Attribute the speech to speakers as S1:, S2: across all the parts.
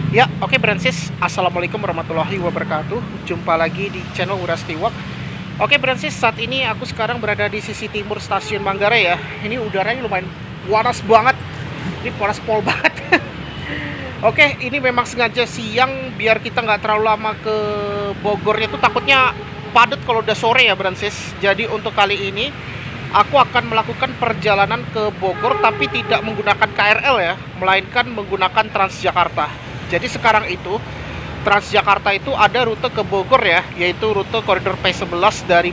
S1: Ya, oke Bransis. Assalamualaikum warahmatullahi wabarakatuh. Jumpa lagi di channel Uras Tiwak. Oke Bransis, saat ini aku sekarang berada di sisi timur stasiun Manggarai ya. Ini udaranya lumayan panas banget. Ini panas pol banget. Oke, ini memang sengaja siang biar kita nggak terlalu lama ke Bogornya tuh takutnya padat kalau udah sore ya Bransis. Jadi untuk kali ini aku akan melakukan perjalanan ke Bogor tapi tidak menggunakan KRL ya, melainkan menggunakan Transjakarta. Jadi sekarang itu Transjakarta itu ada rute ke Bogor ya, yaitu rute koridor P11 dari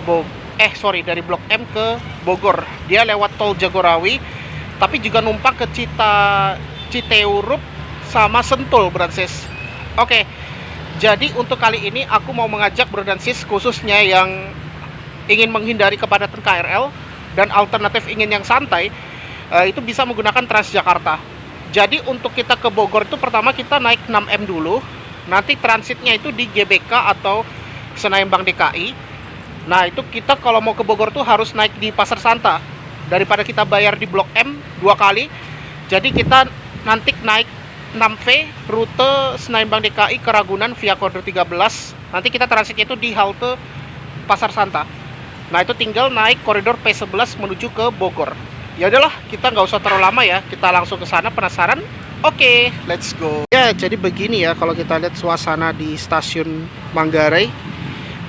S1: dari Blok M ke Bogor. Dia lewat tol Jagorawi, tapi juga numpang ke Citeurup sama Sentul, Bransis. Oke. Jadi untuk kali ini aku mau mengajak Bransis khususnya yang ingin menghindari kepadatan KRL dan alternatif ingin yang santai, itu bisa menggunakan Transjakarta. Jadi untuk kita ke Bogor itu pertama kita naik 6M dulu, nanti transitnya itu di GBK atau Senayan DKI. Nah itu kita kalau mau ke Bogor tuh harus naik di Pasar Santa, daripada kita bayar di Blok M 2 kali. Jadi kita nanti naik 6V rute Senayan DKI ke Ragunan via koridor 13. Nanti kita transitnya itu di halte Pasar Santa. Nah itu tinggal naik koridor P11 menuju ke Bogor. Ya udahlah, kita nggak usah terlalu lama ya, kita langsung ke sana. Penasaran? Oke, let's go. Ya, jadi begini ya kalau kita lihat suasana di stasiun Manggarai.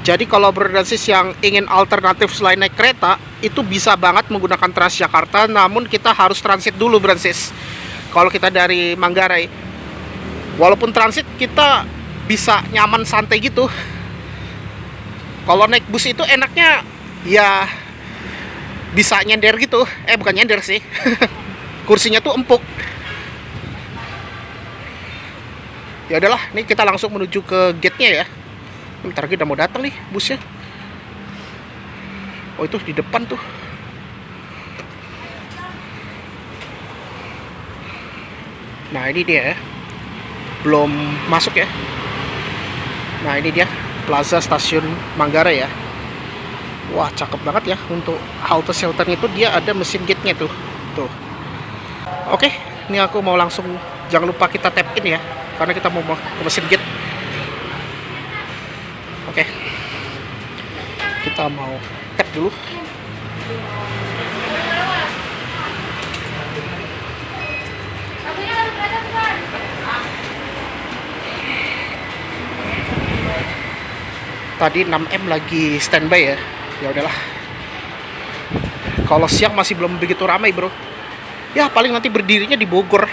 S1: Jadi kalau Bransis yang ingin alternatif selain naik kereta, itu bisa banget menggunakan Transjakarta, namun kita harus transit dulu Bransis. Kalau kita dari Manggarai, walaupun transit kita bisa nyaman santai gitu. Kalau naik bus itu enaknya ya bisa nyender gitu, bukan nyender sih. Kursinya tuh empuk. Ya udahlah, nih kita langsung menuju ke gate-nya ya. Bentar lagi udah mau datang nih busnya. Oh itu di depan tuh. Nah ini dia ya, belum masuk ya. Nah ini dia Plaza Stasiun Manggarai ya. Wah cakep banget ya, untuk halte shelternya itu dia ada mesin gate-nya tuh. Tuh. Oke, ini aku mau langsung, jangan lupa kita tap in ya, karena kita mau ke mesin gate. Oke. Kita mau tap dulu. Tadi 6M lagi standby ya. Ya udahlah. Kalau siang masih belum begitu ramai, Bro. Ya, paling nanti berdirinya di Bogor.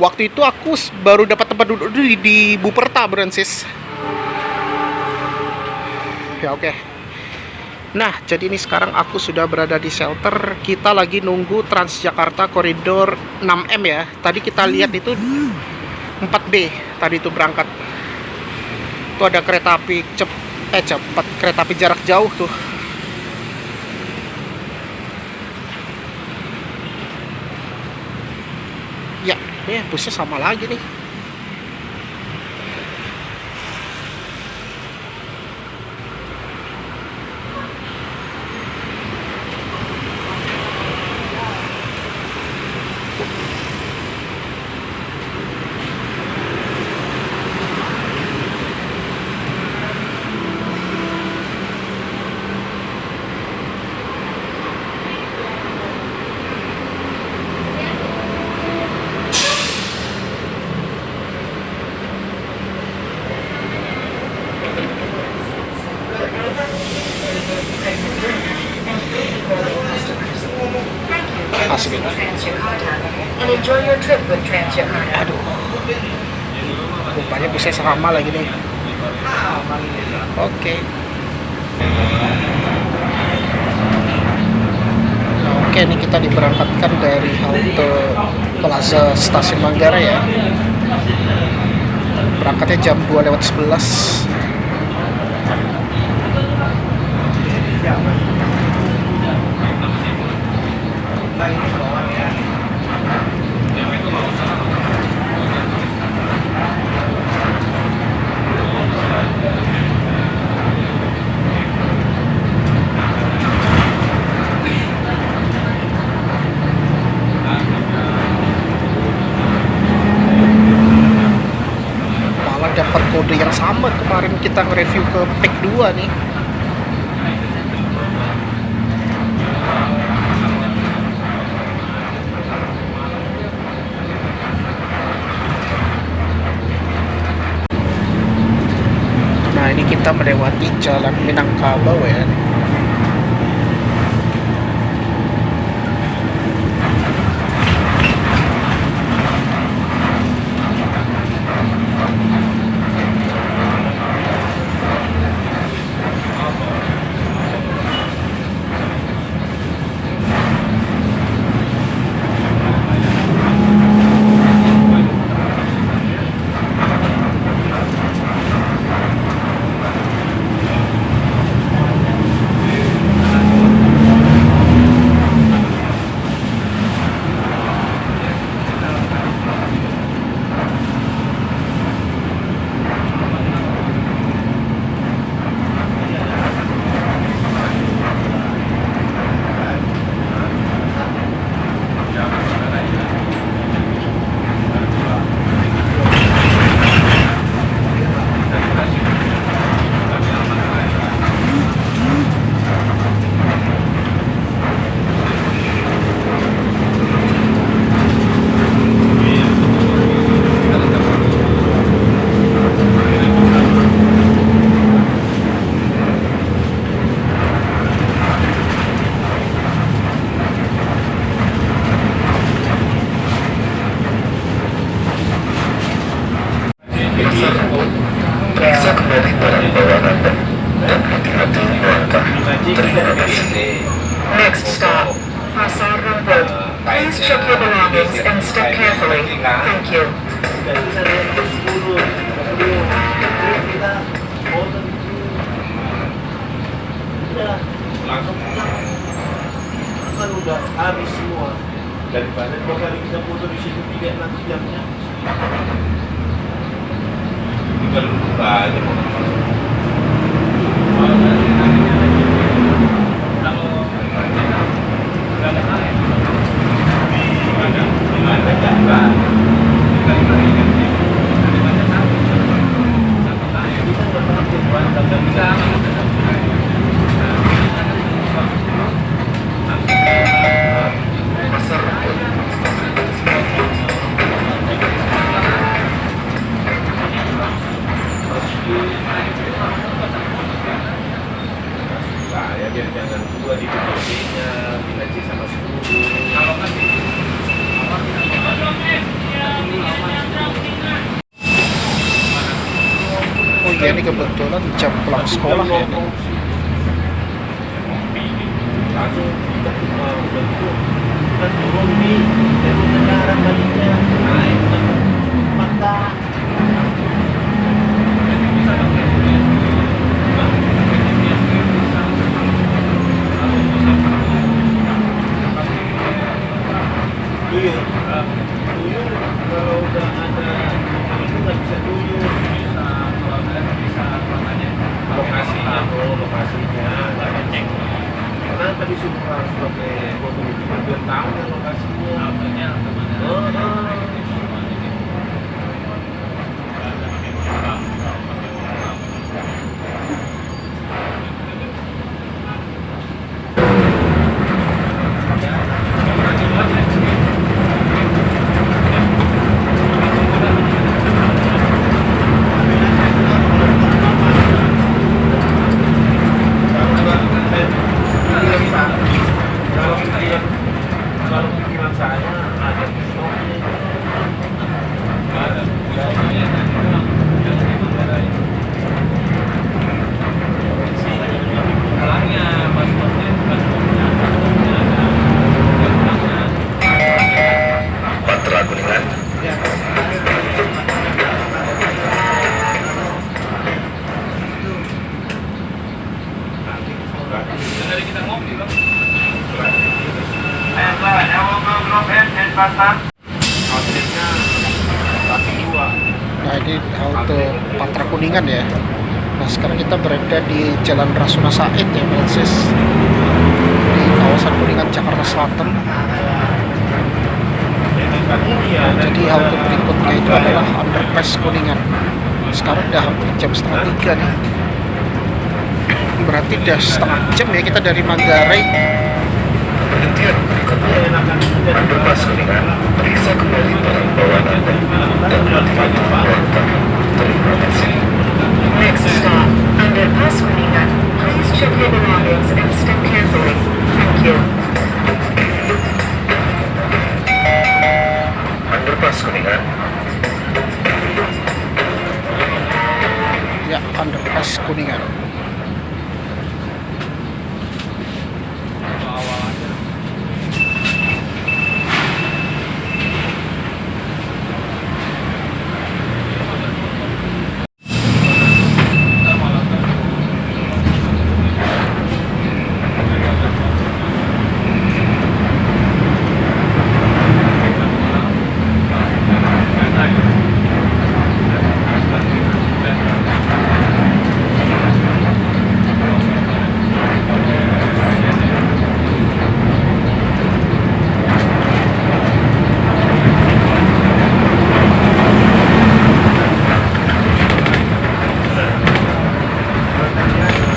S1: Waktu itu aku baru dapat tempat duduk di Buperta, Bransis. Ya, oke. Nah, jadi ini sekarang aku sudah berada di shelter. Kita lagi nunggu Transjakarta koridor 6M ya. Tadi kita lihat itu 4B tadi itu berangkat. Itu ada kereta api cepat, kereta api jarak jauh tuh. Ya, ini busnya sama lagi nih. Asik.
S2: And enjoy your trip with Transjakarta.
S1: Aduh, rupanya busnya sama lagi nih. Oke. Oke, ini kita diberangkatkan dari halte Plaza Stasiun Manggarai ya. Berangkatnya jam 2:11. kita nge-review ke pack 2 nih. Nah, ini kita melewati jalan Minangkabau ya.
S3: Periksa kembali barang bawaan Anda dan hati-hati melangkah. Terima kasih.
S2: Next stop, Pasar Rumput. Please check your belongings and step carefully. Thank you.
S4: Langsung kan udah habis semua, daripada 2 kali kita foto di situ 3 nanti jamnya tinggal lupa aja mau
S3: Pasar Rumput.
S4: saya biar jangan 2 di BPC-nya digaji sama 10.
S1: Oh iya, ini kebetulan jam pulang sekolah ya nih.
S4: Langsung udah gitu kan turun di kendaraan baliknya naik mata tuyul kalau udah ada itu nggak bisa tuyul, lokasinya nggak ada cek. Kenapa disuruh harus pakai foto itu biar tahu kan lokasinya. Kalau pikiran saya ada
S3: Patra Kuningan.
S1: Nah, ini halte Patra Kuningan ya. Nah, sekarang kita berada di Jalan Rasuna Said ya, Francis, di kawasan Kuningan, Jakarta Selatan. Nah, jadi halte berikutnya itu adalah underpass Kuningan. Sekarang udah hampir jam setengah 3 nih. Berarti udah setengah jam ya kita dari Manggarai.
S3: Penghentian berikutnya underpass Kuningan. Periksa kembali barang bawaan Anda dan pantau keluarkan. Terima kasih.
S2: Next stop, underpass Kuningan. Please check your belongings and step carefully. Thank you.
S3: Underpass Kuningan.
S1: Ya, underpass Kuningan.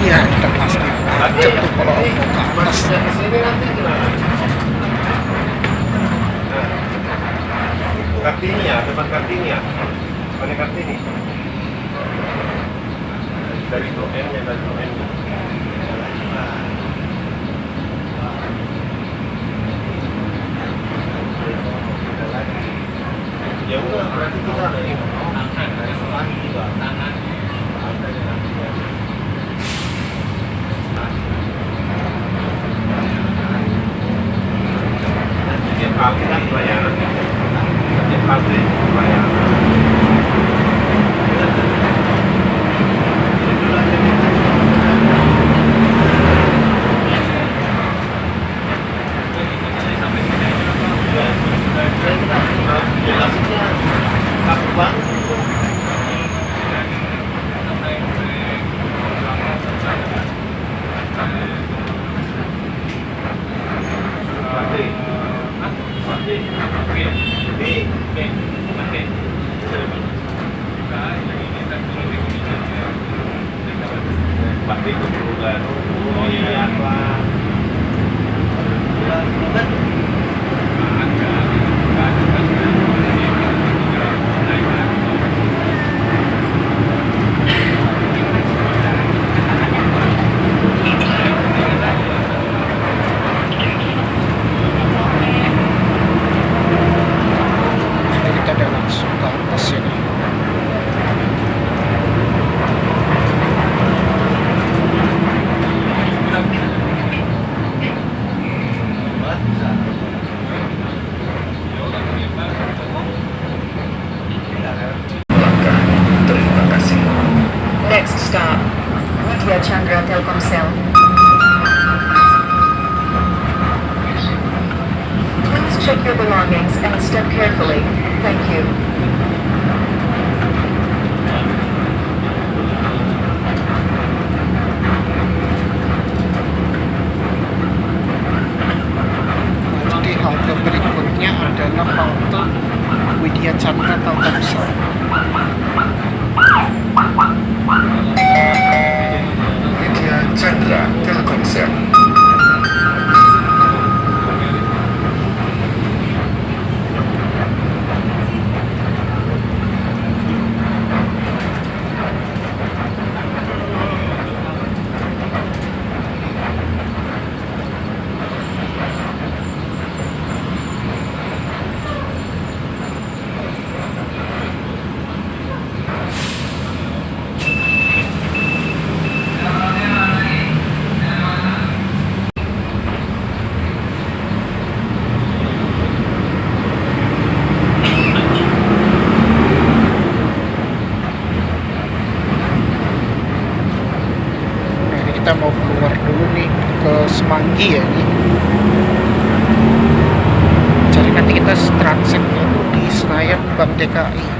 S1: Ya, kita pasti macet tuh kalau ke atas.
S4: Di sini nanti gimana? Kartini ya, depan Kartini ya. Mana Kartini? Dari Blok M ya, dari Blok M. Ya udah, berarti kita dari selatan juga tangan. Tiap kali kan pelayanan. Tiap kali pelayanan. Pasti keperluan. Oh iya Pak.
S1: Jadi kita udah langsung ke atas ya nih.
S3: Langkah. Terima kasih.
S2: Next stop, Widya Chandra Telkomsel. Please check your belongings and step carefully. Thank you.
S1: Nanti halte berikutnya adalah halte Widya Chandra Telkomsel.
S3: Widya Chandra Telkomsel.
S1: Nah, ini kita mau keluar dulu nih ke Semanggi ya nih. Jadi nanti kita transitnya itu di Senayan Bank DKI.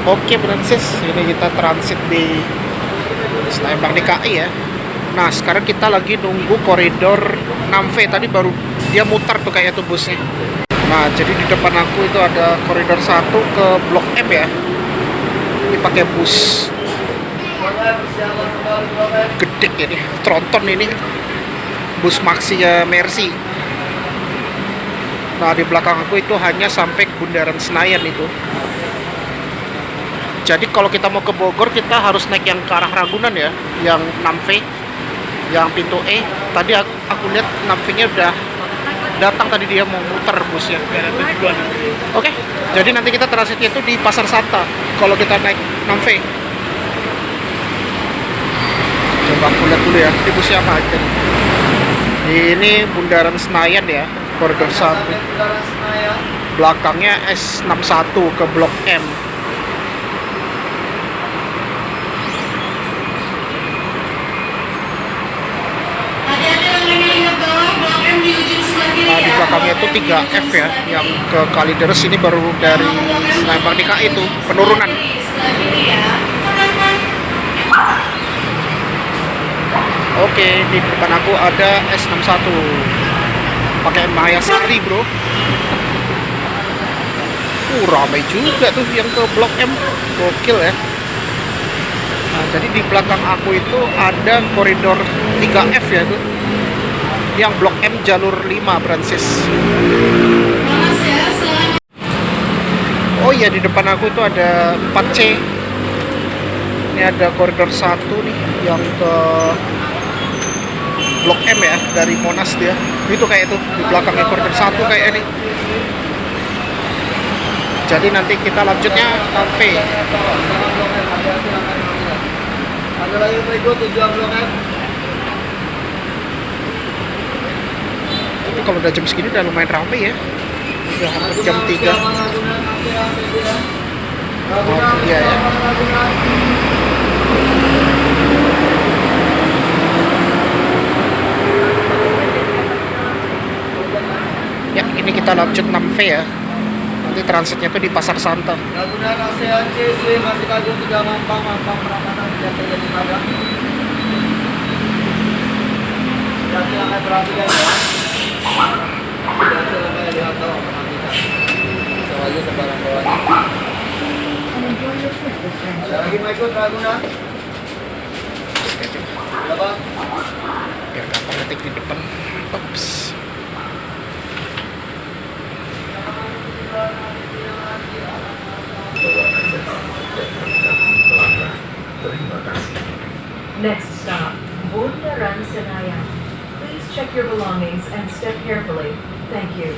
S1: Oke Brancis, ini kita transit di Senayan DKI ya. Nah sekarang kita lagi nunggu koridor 6V. Tadi baru dia mutar tuh kayaknya tuh busnya. Nah jadi di depan aku itu ada koridor 1 ke Blok M ya. Ini pakai bus gede ini, tronton ini, bus Maxia Mercy. Nah di belakang aku itu hanya sampai Bundaran Senayan itu. Jadi kalau kita mau ke Bogor kita harus naik yang ke arah Ragunan ya, yang 6V, yang pintu E. Tadi aku lihat 6V-nya udah datang, tadi dia mau muter busnya. Oke, jadi nanti kita transitnya itu di Pasar Santa kalau kita naik 6V. Coba aku lihat dulu ya, ini busnya apa aja nih. Ini Bundaran Senayan ya, koridor 1. Belakangnya S61 ke Blok M. Nah, di belakangnya itu 3F ya, yang ke Kalideres. Ini baru dari Senayan DKI itu penurunan. Oke, di depan aku ada S61 pakai Maya Sari bro. Ramai juga tuh yang ke Blok M, gokil ya. Nah, jadi di belakang aku itu ada koridor 3F ya tuh, yang Blok M jalur 5 Brancis. Oh iya, di depan aku itu ada 4C. Ini ada koridor 1 nih yang ke Blok M ya, dari Monas dia. Itu kayak itu di belakangnya koridor 1 kayak ini. Jadi nanti kita lanjutnya kafe.
S5: Ada lagi berikut tujuan Blok M.
S1: Ini kalau udah jam segini udah lumayan ramai ya. Udah hampir jam 3. Oh iya ya. Ya, ini kita lanjut 6V ya. Nanti transitnya tuh di Pasar Santa.
S5: Ragunan ASEAN CC masih kaju 3 Mampang Prambanan tidak terjadi padam. Silakan perhatikan ya. Silakan lihat tahu perhatikan. Bisa lagi ke barang bawahnya. Ada lagi mau ikut Ragunan? Berapa?
S1: Biar gampang ngetik di depan. Ups.
S2: Next stop, Bundaran Senayan. Please check your belongings and step carefully. Thank you.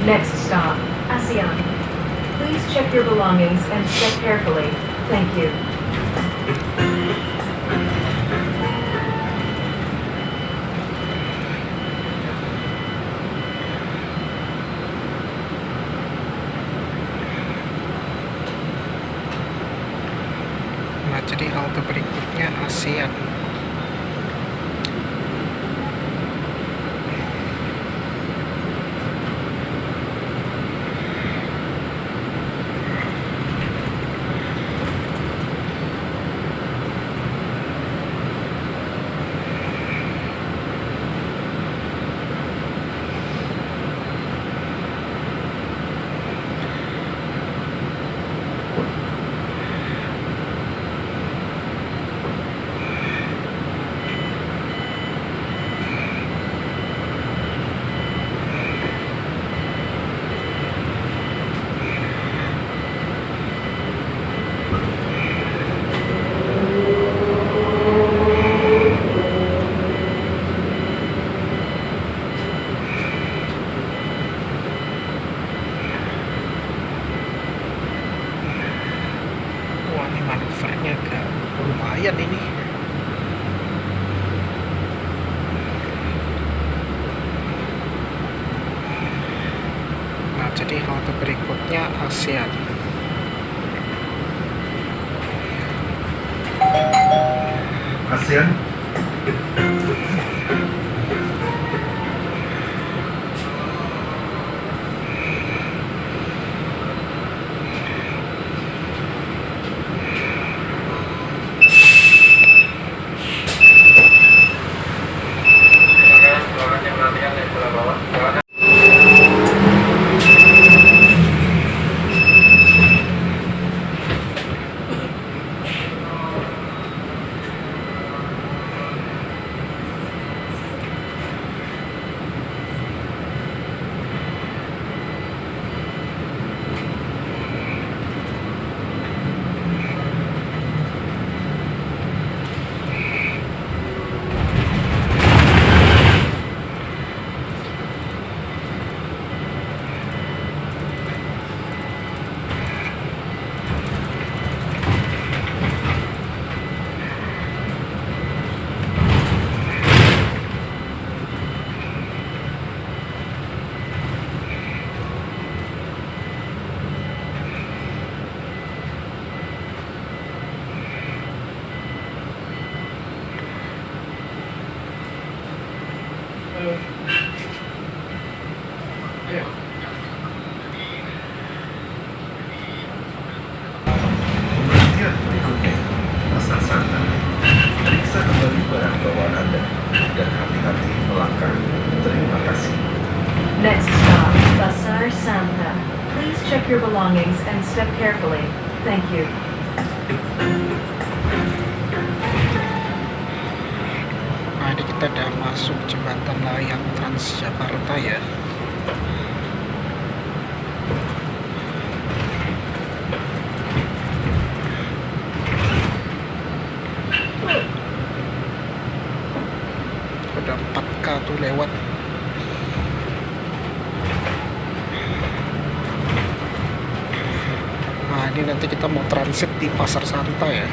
S2: Next stop, ASEAN. Please check your belongings and step carefully. Thank you.
S1: Nah, jadi halte berikutnya ASEAN. Wah, ini manuvernya agak lumayan ini. Nah, jadi halte berikutnya ASEAN.
S3: ASEAN. Pengertian berikutnya, pasar Santa. Periksa kembali barang bawaan Anda dan hati-hati melangkah. Terima kasih.
S2: Next stop, Pasar Santa. Please check your belongings and step carefully. Thank you.
S1: Nah, ini kita udah masuk jembatan layang Transjakarta ya. Udah 4K tuh lewat. Nah, ini nanti kita mau transit di Pasar Santa ya.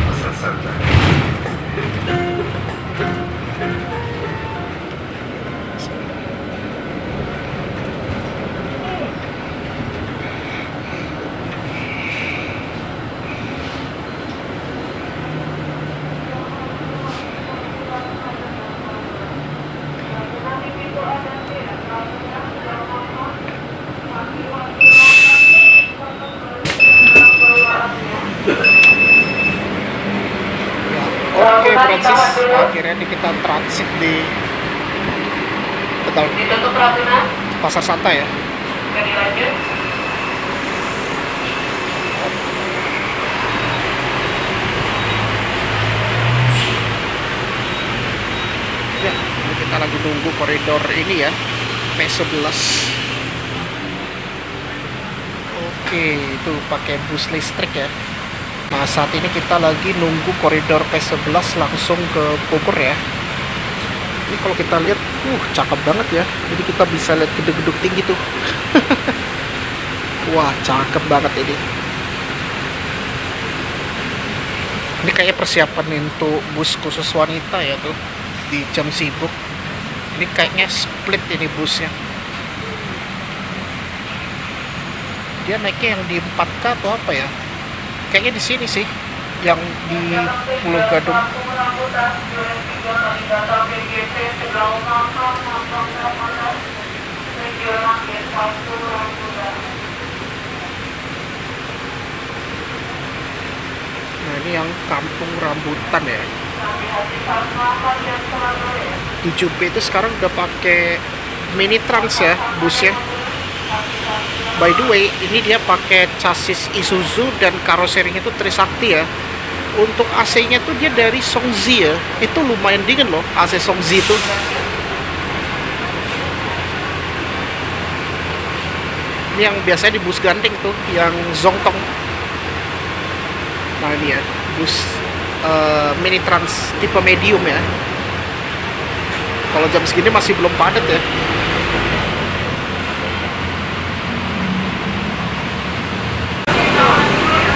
S3: Pasar Santa.
S1: Oke, Francis, akhirnya ini kita transit di Tegal
S2: Ditutup Ratuna,
S1: Pasar Santa ya.
S2: bisa dilanjut.
S1: Ya, ini kita lagi nunggu koridor ini ya, P11. Oke, itu pakai bus listrik ya. Nah, saat ini kita lagi nunggu koridor P11 langsung ke Bogor ya. Ini kalau kita lihat, cakep banget ya. Jadi kita bisa lihat gedung-gedung tinggi tuh. Wah, cakep banget ini. Ini kayak persiapan untuk bus khusus wanita ya tuh di jam sibuk. Ini kayaknya split ini busnya. Dia naiknya yang di 4K atau apa ya? Kayaknya di sini sih, yang di Pulau Gadung. Nah, ini yang Kampung Rambutan ya. Di Jupe itu sekarang udah pakai mini trans ya busnya. By the way, ini dia pakai chassis Isuzu dan karoserinya itu Trisakti ya. Untuk AC-nya tuh dia dari Songzi ya. Itu lumayan dingin loh AC Songzi itu. Ini yang biasanya di bus gandeng tuh, yang Zongtong. Nah ini ya, bus mini trans tipe medium ya. Kalau jam segini masih belum padat ya.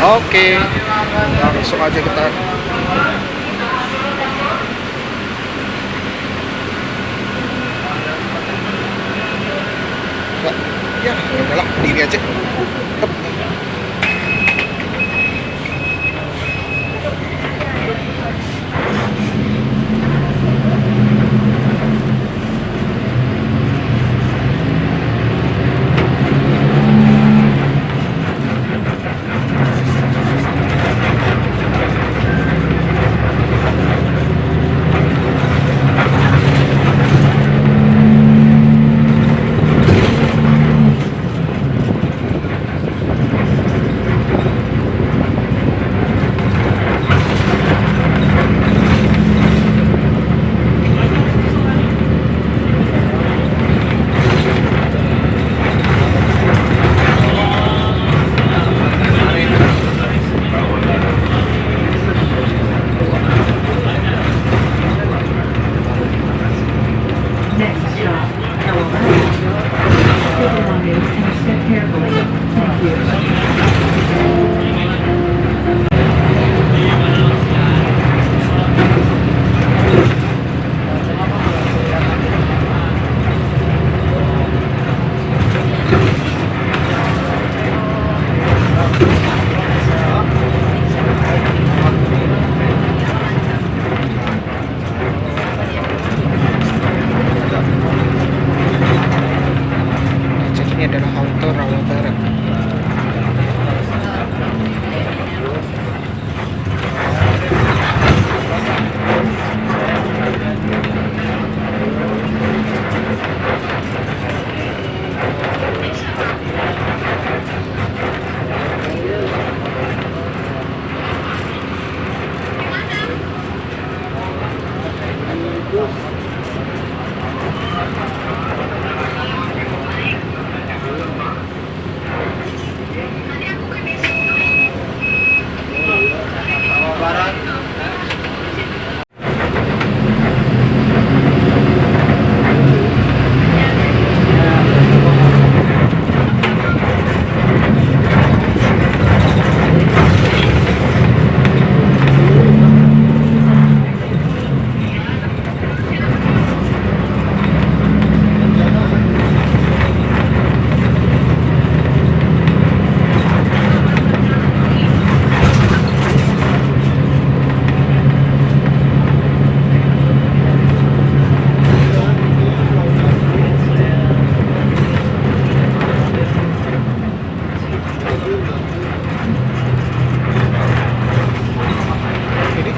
S1: Oke, langsung aja kita. Ya, udahlah, diri aja. Hup.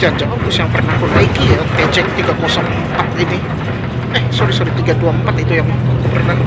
S1: jangan-jangan bus yang pernah aku naiki ya, Ejek 304 ini. Sorry 324 itu yang aku pernah.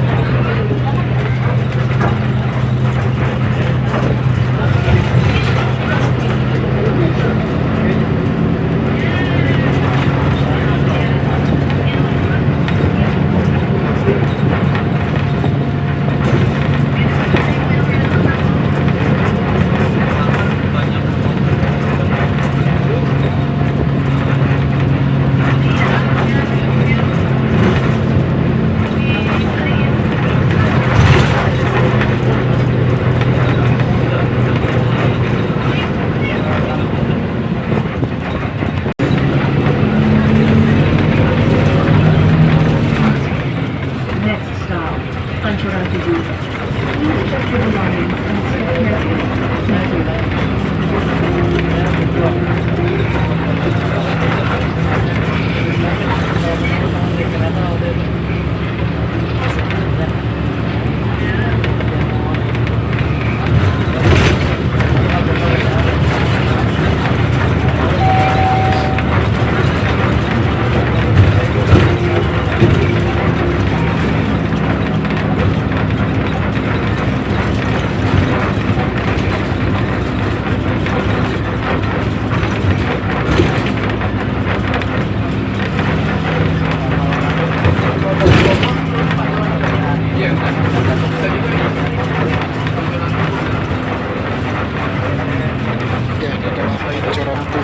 S1: lampu.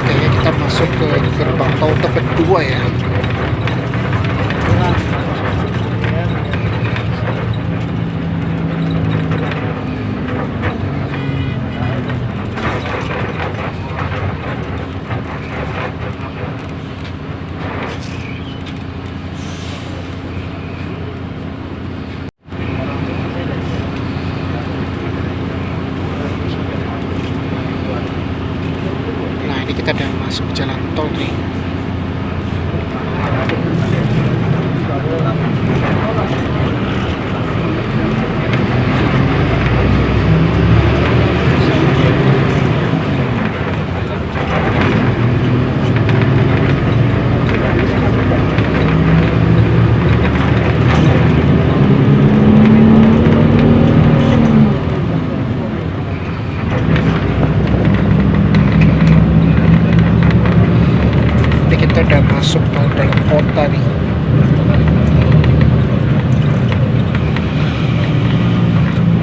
S1: Kayaknya kita masuk ke gerbang tol Tebet 2 ya. Nah, ini kita udah masuk jalan tol nih. Ini kita udah masuk ke dalam kota nih.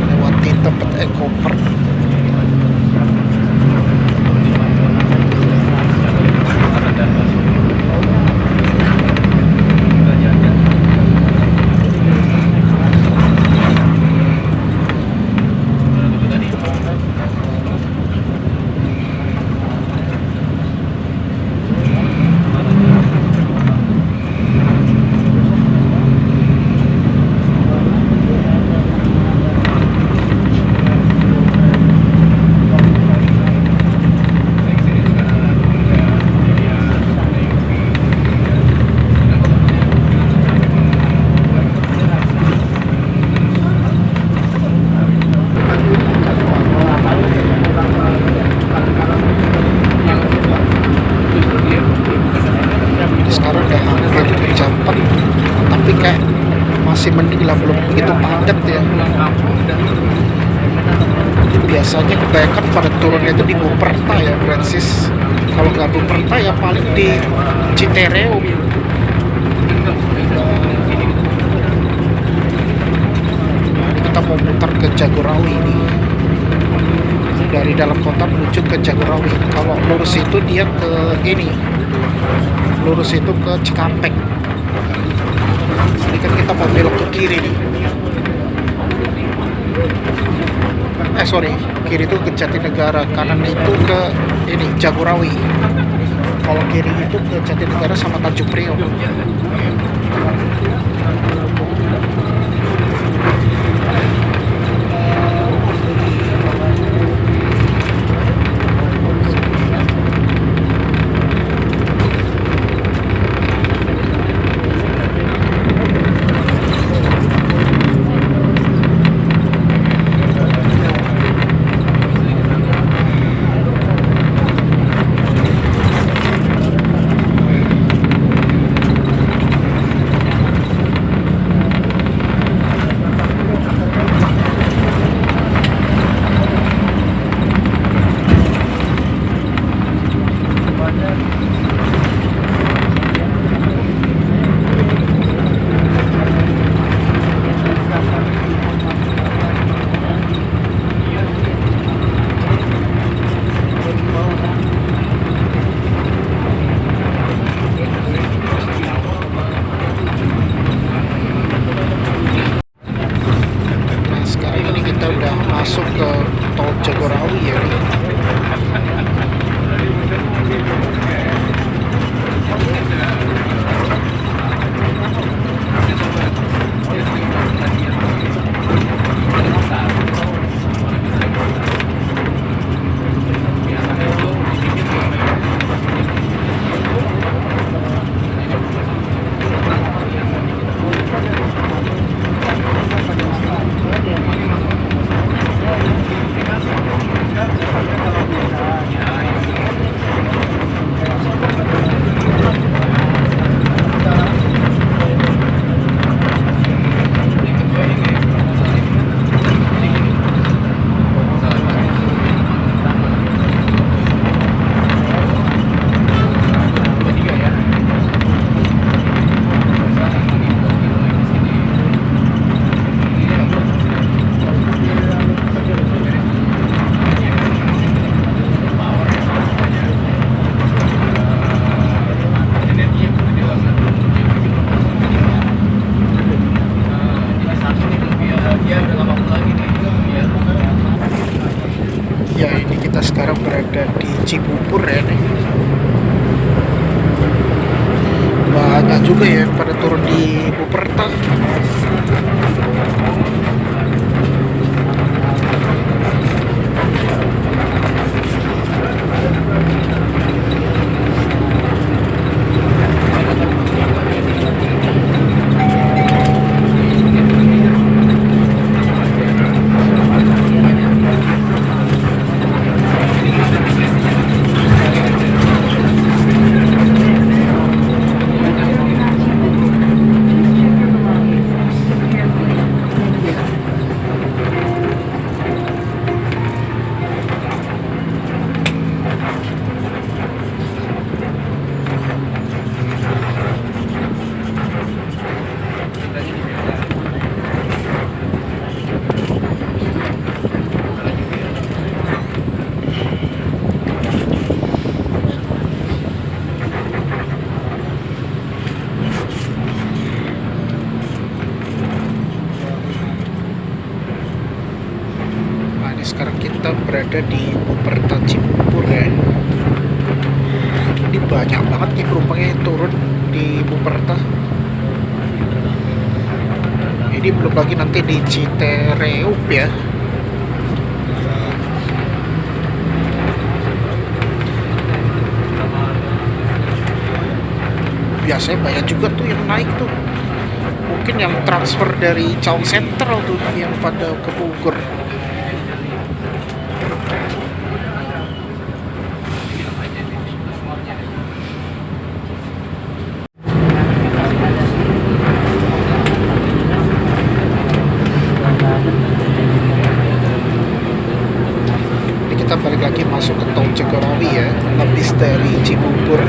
S1: Lewati tempat Eco Park. Sekarang udah hampir jam 4, tapi kayak masih mending lah, belum begitu padat ya. Biasanya kebanyakan pada turunnya itu di Buperta ya, Francis. Kalau nggak Buperta ya paling di Citereum. Nah, kita mau muter ke Jagorawi ini. Dari dalam kota menuju ke Jagorawi. Kalau lurus itu dia ke ini, lurus itu ke Cikampek. Ini kan kita mau belok ke kiri nih. Sorry, kiri itu ke Jatinegara, kanan itu ke ini Jagorawi. Kalau kiri itu ke Jatinegara sama Tanjung Priok. Buperta. Nah, ini sekarang kita berada di Buperta Cibubur ya. Ini banyak banget nih penumpangnya yang turun di Buperta. Ini belum lagi nanti di Citereup ya. Biasanya banyak juga tuh yang naik tuh. Mungkin yang transfer dari Cawang Sentral tuh yang pada ke Bogor. Ini kita balik lagi masuk ke tol Jagorawi ya, habis dari Cibubur.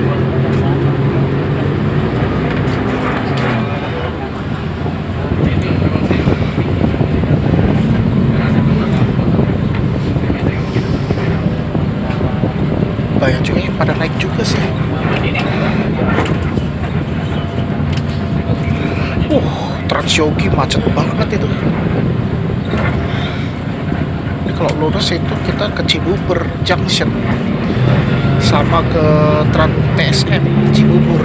S1: Banyak juga yang pada naik juga sih. Transyogi macet banget itu. Ini kalau lurus itu kita ke Cibubur Junction sama ke Trans TSM Cibubur.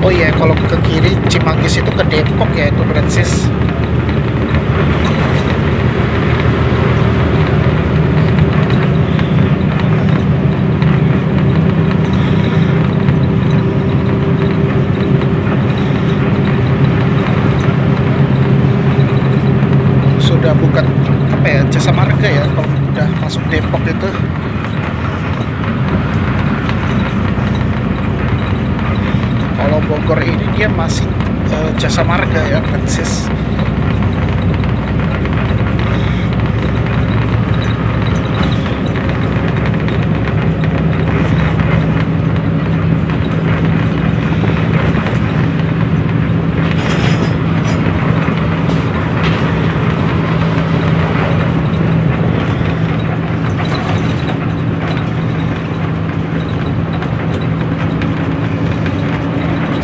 S1: Oh iya, kalau ke kiri Cimanggis itu ke Depok ya, itu Francis. Sudah bukan apa ya, Jasa Marga ya, kalau udah masuk Depok itu. Kalau Bogor ini dia masih Jasa Marga ya, Francis.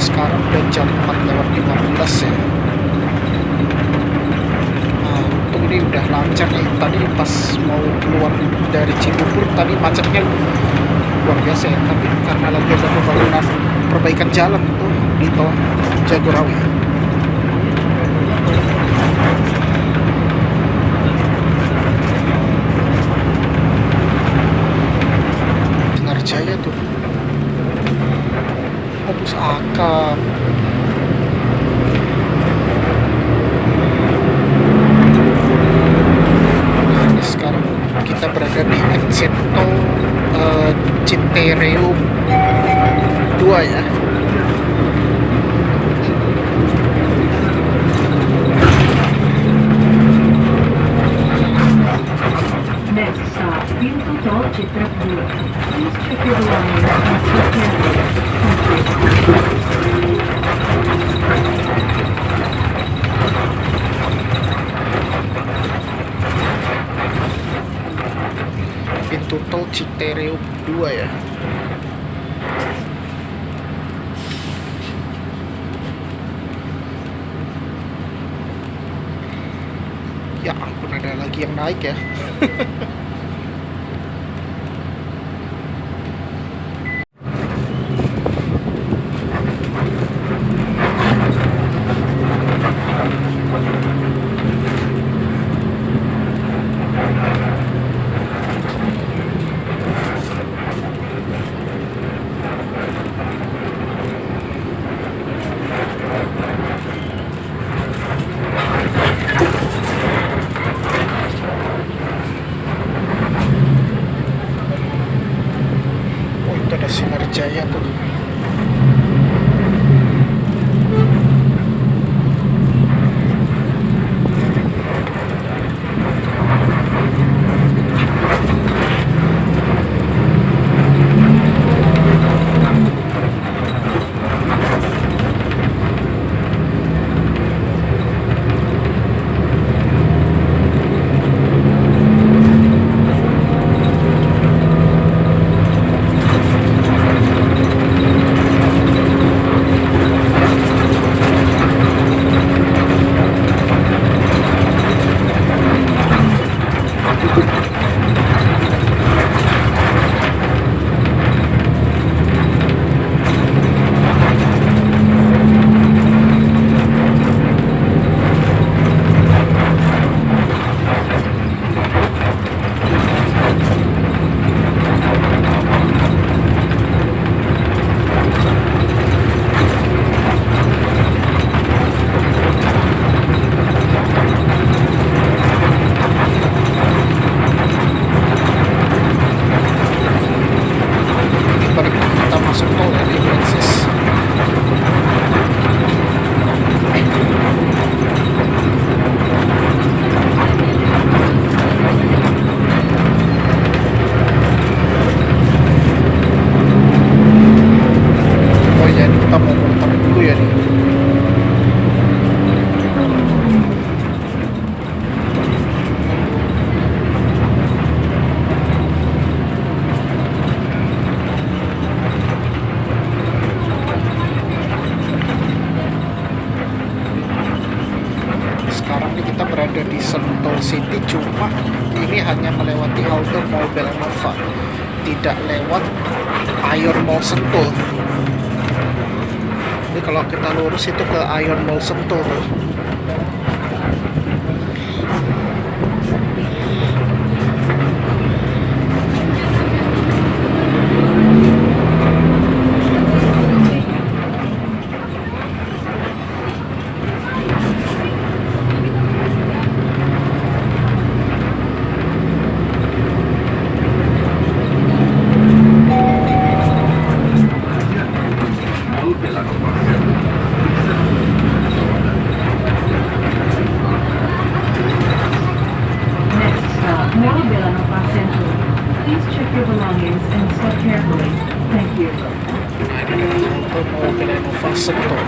S1: Sekarang udah jam 4:15 ya. Nah, untung ini udah lancar nih. Tadi pas mau keluar dari Cibubur tadi macetnya luar biasa ya. Tapi karena lagi ada pembangunan perbaikan jalan tuh di tol Jagorawi. Sinarjaya tuh. Bus akap. kita berada di exit tol Citeureup 2 ya.
S2: Next stop, Pintu Tol Citrep 2. Please check your belongings and step carefully. Thank you.
S1: Pintu tol Citeureup 2 ya. Ya ampun, ada lagi yang naik ya. Oh, itu ada Sinar Jaya tuh. Kita masuk tol ya di Francis. Oh ya, ini kita mau muter dulu ya nih. Sekarang ini kita berada di Sentul City, cuma ini hanya melewati halte Mall Belanova, tidak lewat Ion Mall Sentul. Jadi kalau kita lurus itu ke Ion Mall Sentul tuh.
S2: Next stop, Mall Belanova Central. Please check your belongings and step carefully. Thank you.
S1: Nah, ini halte Mall Belanova Sentul.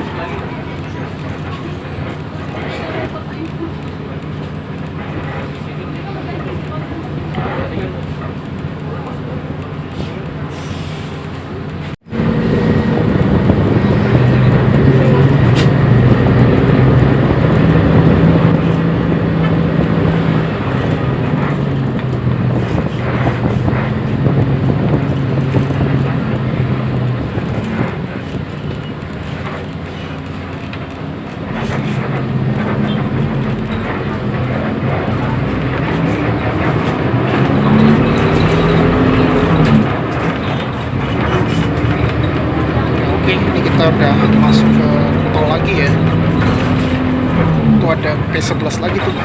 S1: Oke, ini kita udah masuk ke tol lagi ya. Tuh ada P11 lagi tuh.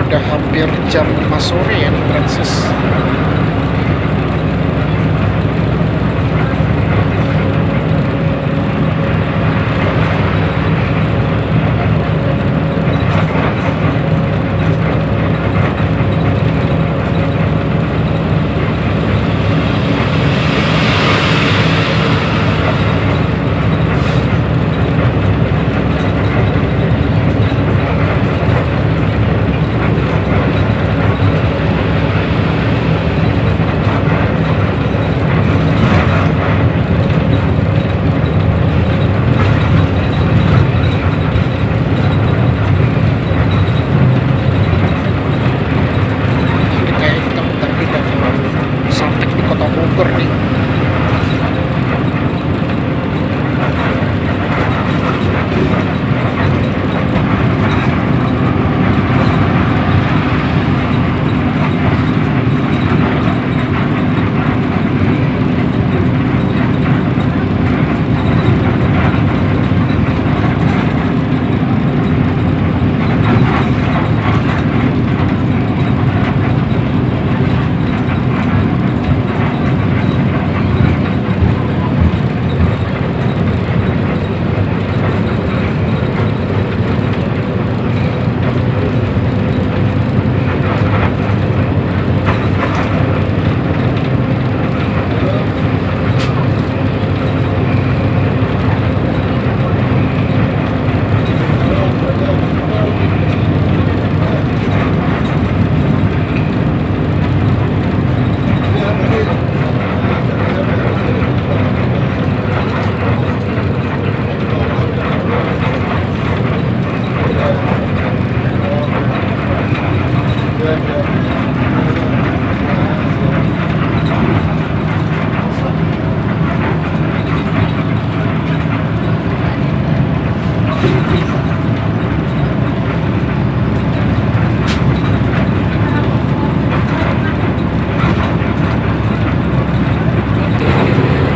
S1: udah hampir jam 5 sore ya nih Francis. Ini kayak kita bentar pindah ke Saltek di kota Bogor nih.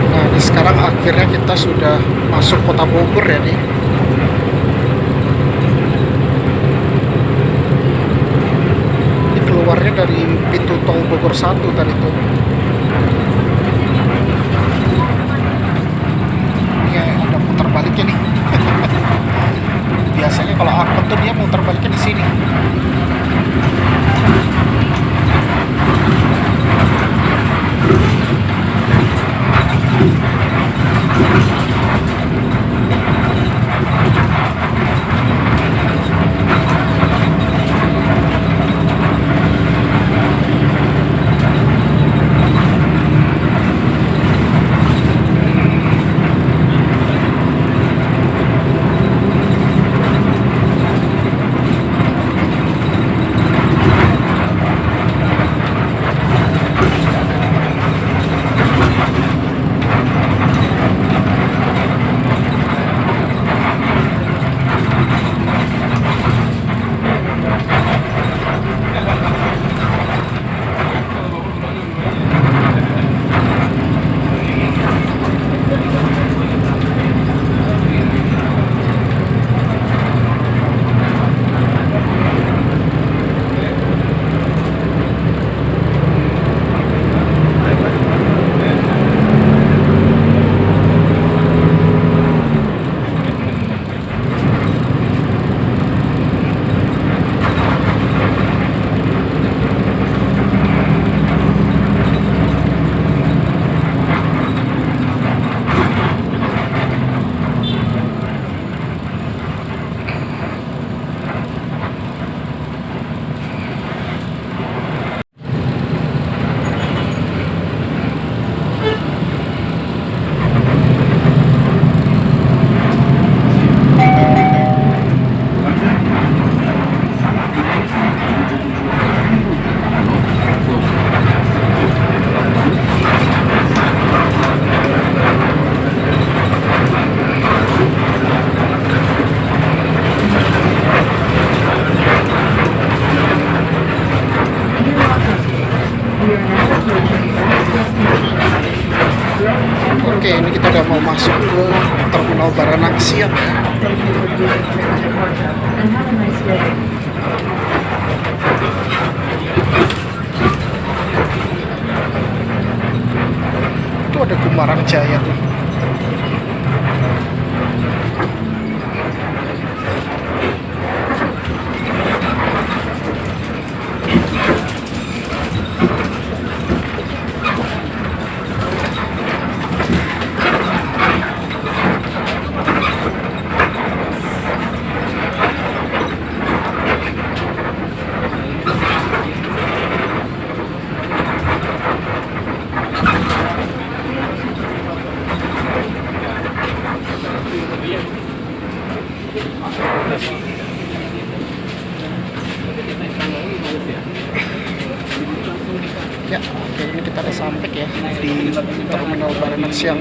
S1: Nah, ini sekarang akhirnya kita sudah masuk kota Bogor ya nih. Ini keluarnya dari pintu tol Bogor 1 tadi tuh. Ini ada putar baliknya nih. Biasanya kalau angkot tuh dia muter baliknya di sini. Oke, ini kita udah mau masuk ke Terminal Baranang Siang.
S2: And have a nice day.
S1: Barang Jaya tuh. Ya, oke, ini kita udah sampai ya di Terminal Baranang Siang.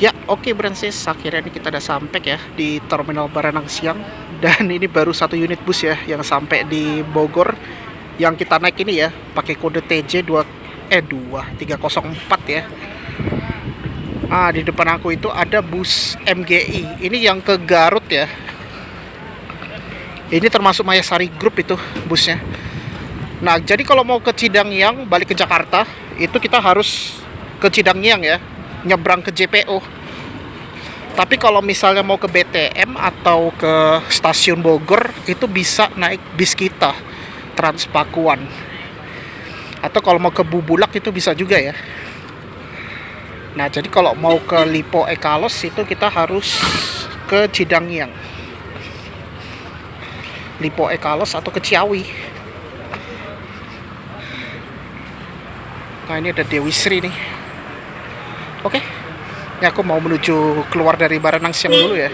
S1: Ya, oke Brancis, akhirnya ini kita udah sampai ya di Terminal Baranang Siang. Dan ini baru satu unit bus ya yang sampai di Bogor. Yang kita naik ini ya pakai kode TJ 2304 ya. Di depan aku itu ada bus MGI. Ini yang ke Garut ya. Ini termasuk Mayasari Group itu busnya. Nah, jadi kalau mau ke Cidangyang balik ke Jakarta, itu kita harus ke Cidangyang ya, nyebrang ke JPO. Tapi kalau misalnya mau ke BTM atau ke stasiun Bogor, itu bisa naik bis kita, Transpakuan. Atau kalau mau ke Bubulak itu bisa juga ya. Nah, jadi kalau mau ke Lipo Ekalos itu kita harus ke Cidangyang, Lipo Ekalos atau ke Ciawi. Nah, ini ada Dewi Sri nih. Oke. Ya, aku mau menuju keluar dari Baranang Siang dulu ya.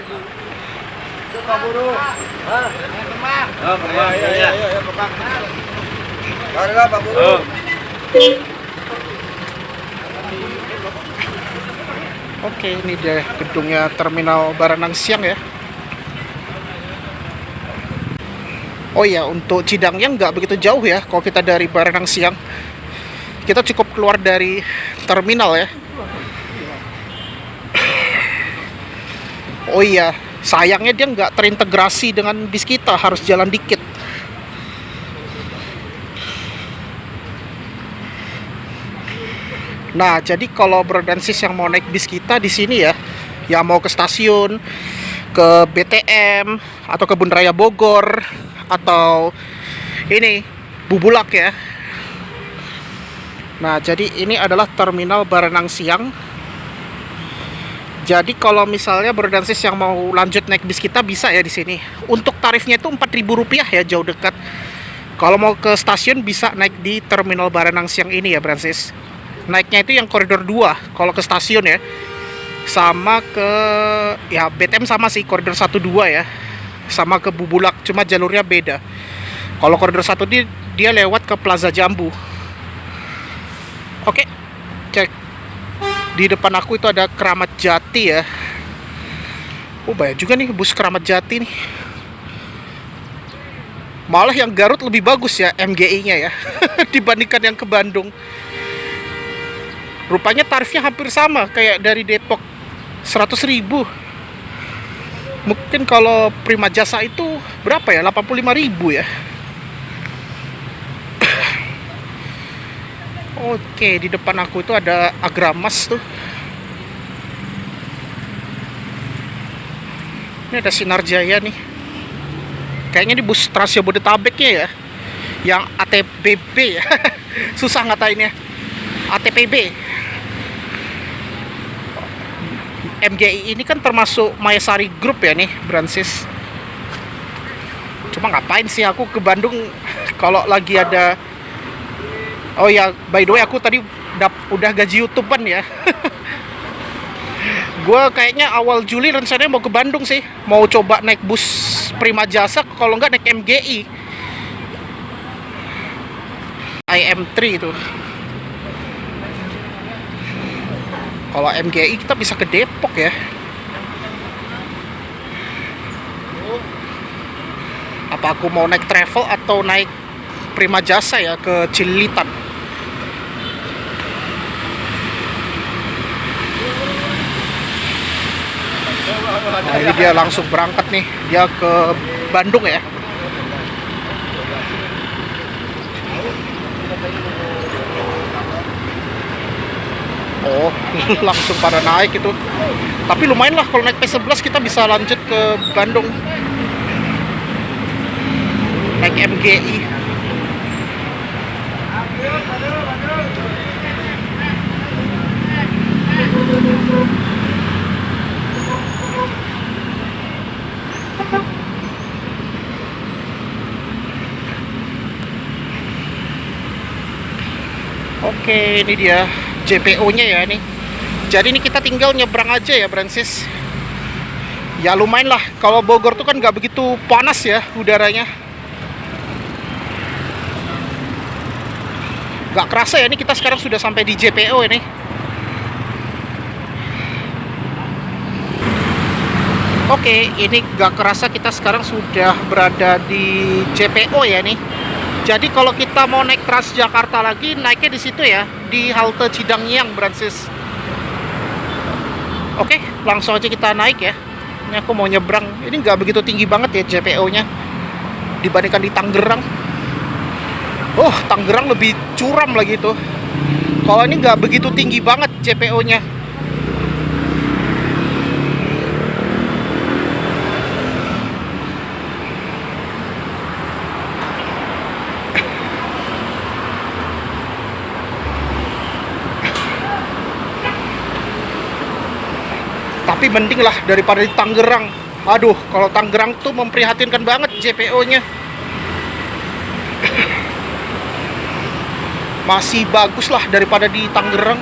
S1: Oke, ini dia gedungnya Terminal Baranang Siang ya. Oh ya, untuk Cidangyang nggak begitu jauh ya kalau kita dari Baranang Siang. Kita cukup keluar dari terminal ya. Oh iya, sayangnya dia nggak terintegrasi dengan bis kita, harus jalan dikit. Nah, jadi kalau Brodansis yang mau naik bis kita di sini ya, yang mau ke stasiun, ke BTM atau ke Bundaran Bogor atau ini Bubulak ya. Nah, jadi ini adalah Terminal Baranang Siang. Jadi kalau misalnya Brodansis yang mau lanjut naik bis kita bisa ya di sini. Untuk tarifnya itu Rp4.000 ya, jauh dekat. Kalau mau ke stasiun bisa naik di Terminal Baranang Siang ini ya, Brancis. Naiknya itu yang koridor 2 kalau ke stasiun ya. Sama ke ya BTM sama sih, koridor 1 2 ya. Sama ke Bubulak, cuma jalurnya beda. Kalau koridor 1 dia lewat ke Plaza Jambu. Oke. Cek. Di depan aku itu ada Keramat Jati ya. Oh, banyak juga nih bus Keramat Jati nih. Malah yang Garut lebih bagus ya MGI-nya ya dibandingkan yang ke Bandung. Rupanya tarifnya hampir sama kayak dari Depok, 100.000. Mungkin kalau Prima Jasa itu berapa ya, 85.000 ya. Oke, di depan aku itu ada Agramas tuh. Ini ada Sinar Jaya nih. Kayaknya di bus Trans Jabodetabeknya ya, yang ATPB ya. Susah ngatainnya. ATPB. MGI ini kan termasuk Mayasari Group ya nih, Brancis. Cuma ngapain sih aku ke Bandung kalau lagi ada. Oh ya, by the way aku tadi udah gaji YouTubean ya. Gue kayaknya awal Juli rencananya mau ke Bandung sih. Mau coba naik bus Prima Jasa, kalau nggak naik MGI. IM3 itu. Kalau MGI kita bisa ke Depok ya. Apa Apa aku mau naik travel atau naik Prima Jasa ya ke Cililitan. Nah, ini dia langsung berangkat nih, dia ke Bandung ya. Oh, langsung pada naik itu. Tapi lumayan lah kalau naik P11 kita bisa lanjut ke Bandung. Naik MGI. Oke, ini dia JPO-nya ya nih. Jadi ini kita tinggal nyebrang aja ya, Brancis. Ya lumayan lah. Kalau Bogor tuh kan nggak begitu panas ya udaranya. Nggak kerasa ya, ini kita sekarang sudah sampai di JPO ini. Oke, ini nggak kerasa kita sekarang sudah berada di JPO ya nih. Jadi kalau kita mau naik Transjakarta lagi, naiknya di situ ya, di halte Cidangyang, Brancis. Oke, langsung aja kita naik ya. Ini aku mau nyebrang. Ini nggak begitu tinggi banget ya JPO-nya dibandingkan di Tangerang. Oh, Tangerang lebih curam lagi tuh. Kalau ini nggak begitu tinggi banget JPO-nya. Tapi mending lah daripada di Tangerang. Aduh, kalau Tangerang tuh memprihatinkan banget JPO-nya. Masih bagus lah daripada di Tangerang.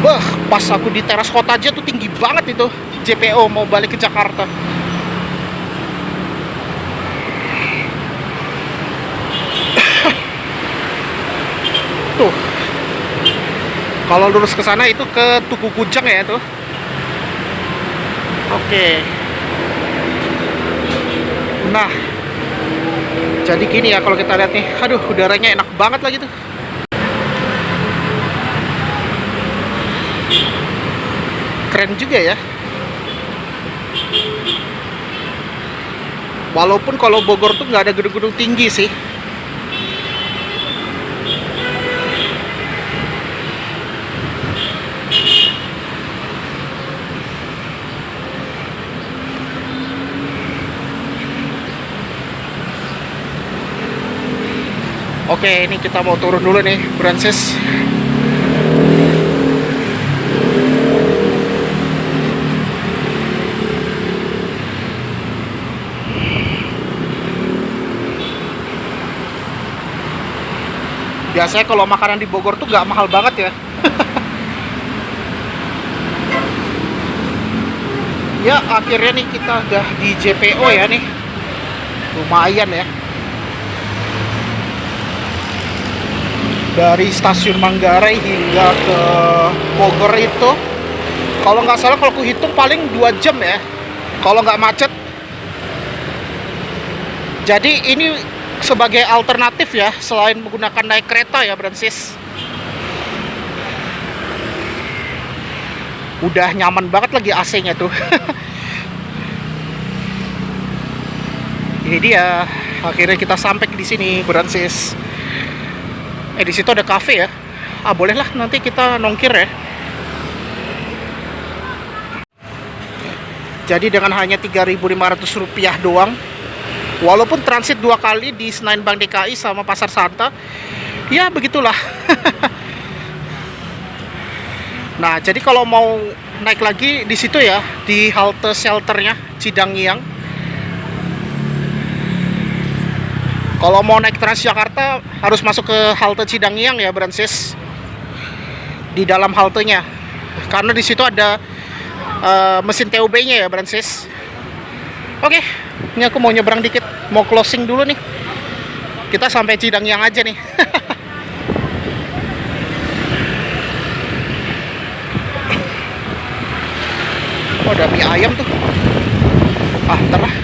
S1: Bah, pas aku di teras kota aja tuh tinggi banget itu JPO mau balik ke Jakarta. Tuh. Kalau lurus ke sana itu ke Tugu Kujang ya tuh. Oke. Nah, jadi gini ya kalau kita lihat nih. Aduh, udaranya enak banget lagi tuh. Keren juga ya. Walaupun kalau Bogor tuh nggak ada gedung-gedung tinggi sih. Oke, ini kita mau turun dulu nih, Brancis. Biasanya kalau makanan di Bogor tuh gak mahal banget ya. Ya, akhirnya nih kita udah di JPO ya nih. Lumayan ya. Dari stasiun Manggarai hingga ke Bogor itu, kalau nggak salah kalau aku hitung paling 2 jam ya, kalau nggak macet. Jadi ini sebagai alternatif ya, selain menggunakan naik kereta ya, Brancis. Udah nyaman banget lagi AC-nya tuh. Ini dia, akhirnya kita sampai di sini, Brancis. Di situ ada cafe ya. Ah, bolehlah nanti kita nongkir ya. Jadi dengan hanya Rp3.500 doang, walaupun transit 2 kali di Senayan Bank DKI sama Pasar Santa, ya begitulah. Nah, jadi kalau mau naik lagi di situ ya, di halte shelternya Cidangyang. Kalau mau naik Transjakarta harus masuk ke halte Cidangyang ya, Brancis. Di dalam haltenya. Karena di situ ada mesin TOB-nya ya, Brancis. Oke, ini aku mau nyebrang dikit, mau closing dulu nih. Kita sampai Cidangyang aja nih. Oh, ada mie ayam tuh. Ntar lah.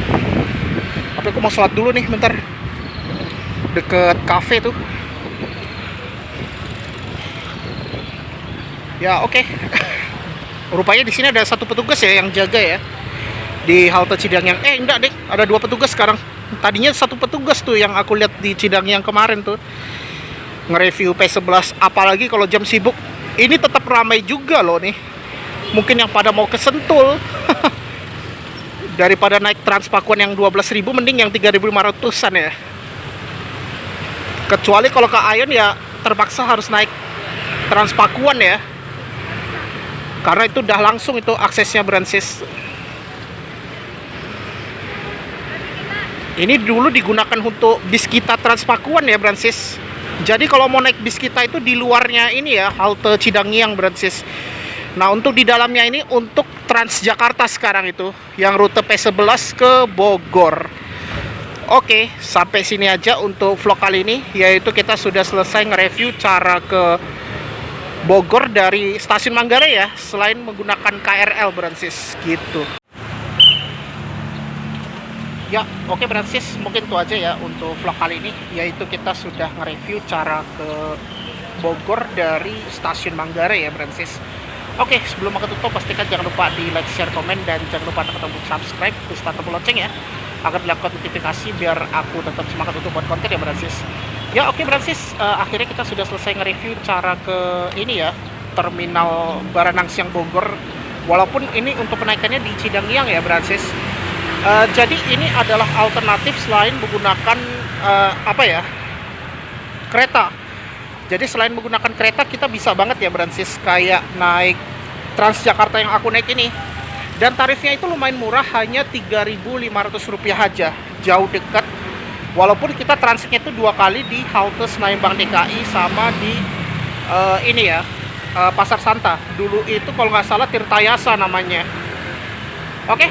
S1: Tapi aku mau sholat dulu nih, bentar. Deket cafe tuh. Ya oke. Rupanya di sini ada satu petugas ya yang jaga ya di halte Cidangyang. Enggak deh, ada 2 petugas sekarang. Tadinya 1 petugas tuh yang aku lihat di Cidangyang kemarin tuh, nge-review P11. Apalagi kalau jam sibuk ini tetap ramai juga loh nih. Mungkin yang pada mau ke Sentul. Daripada naik Transpakuan yang 12.000, mending yang 3.500-an ya. Kecuali kalau ke Ayon ya terpaksa harus naik Transpakuan ya, karena itu udah langsung itu aksesnya Brancis. Ini dulu digunakan untuk bis kita Transpakuan ya Brancis. Jadi kalau mau naik bis kita itu di luarnya ini ya, halte Cidangyang Brancis. Nah untuk di dalamnya ini untuk Transjakarta sekarang itu, yang rute P11 ke Bogor. Oke, sampai sini aja untuk vlog kali ini, yaitu kita sudah selesai nge-review cara ke Bogor dari stasiun Manggarai ya, selain menggunakan KRL Brancis gitu. Ya, oke Brancis, mungkin itu aja ya untuk vlog kali ini, yaitu kita sudah nge-review cara ke Bogor dari stasiun Manggarai ya Brancis. Oke, sebelum aku tutup, pastikan jangan lupa di like, share, komen, dan jangan lupa tekan tombol subscribe, terus tombol lonceng ya, agar dilakukan notifikasi biar aku tetap semangat untuk buat konten ya Brancis. Ya oke Brancis, akhirnya kita sudah selesai nge-review cara ke ini ya, terminal Baranangsiang Bogor. Walaupun ini untuk penaikannya di Cidangyang ya Brancis. Jadi ini adalah alternatif selain menggunakan apa ya, kereta. Jadi selain menggunakan kereta, kita bisa banget ya Brancis kayak naik Transjakarta yang aku naik ini. Dan tarifnya itu lumayan murah, hanya Rp3.500 aja, jauh dekat. Walaupun kita transitnya itu 2 kali di halte Senayan Bank DKI sama di ini ya, Pasar Santa. Dulu itu kalau nggak salah Tirtayasa namanya. Oke,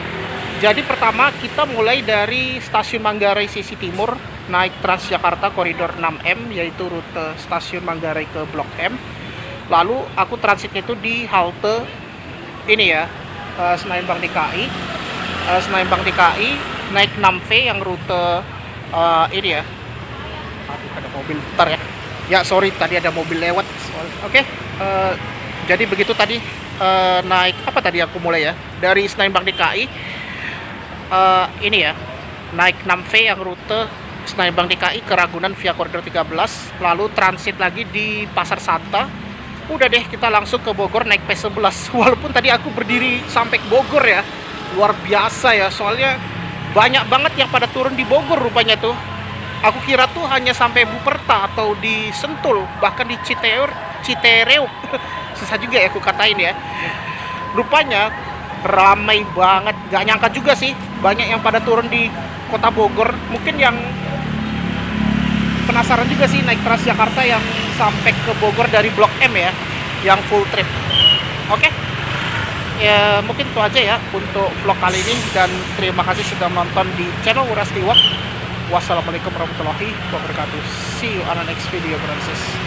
S1: jadi pertama kita mulai dari stasiun Manggarai sisi timur, naik Transjakarta koridor 6M, yaitu rute stasiun Manggarai ke Blok M. Lalu aku transitnya itu di halte ini ya, Senayan Bank DKI. Senayan Bank DKI naik 6V yang rute ini ya. Aduh, ada mobil, bentar ya. Ya sorry, tadi ada mobil lewat. Oke, jadi begitu tadi naik apa tadi aku mulai ya, dari Senayan Bank DKI ini ya, naik 6V yang rute Senayan Bank DKI ke Ragunan via koridor 13, lalu transit lagi di Pasar Santa. Udah deh, kita langsung ke Bogor naik P11. Walaupun tadi aku berdiri sampai ke Bogor ya, luar biasa ya, soalnya banyak banget yang pada turun di Bogor rupanya tuh. Aku kira tuh hanya sampai Buperta atau di Sentul, bahkan di Citereu. Susah juga ya aku katain ya. Rupanya ramai banget, gak nyangka juga sih banyak yang pada turun di kota Bogor. Mungkin yang penasaran juga sih naik Transjakarta yang sampai ke Bogor dari Blok M ya, yang full trip. Oke, ya mungkin itu aja ya untuk vlog kali ini, dan terima kasih sudah menonton di channel Urastiwak. Wassalamualaikum warahmatullahi wabarakatuh. See you on the next video Brancis.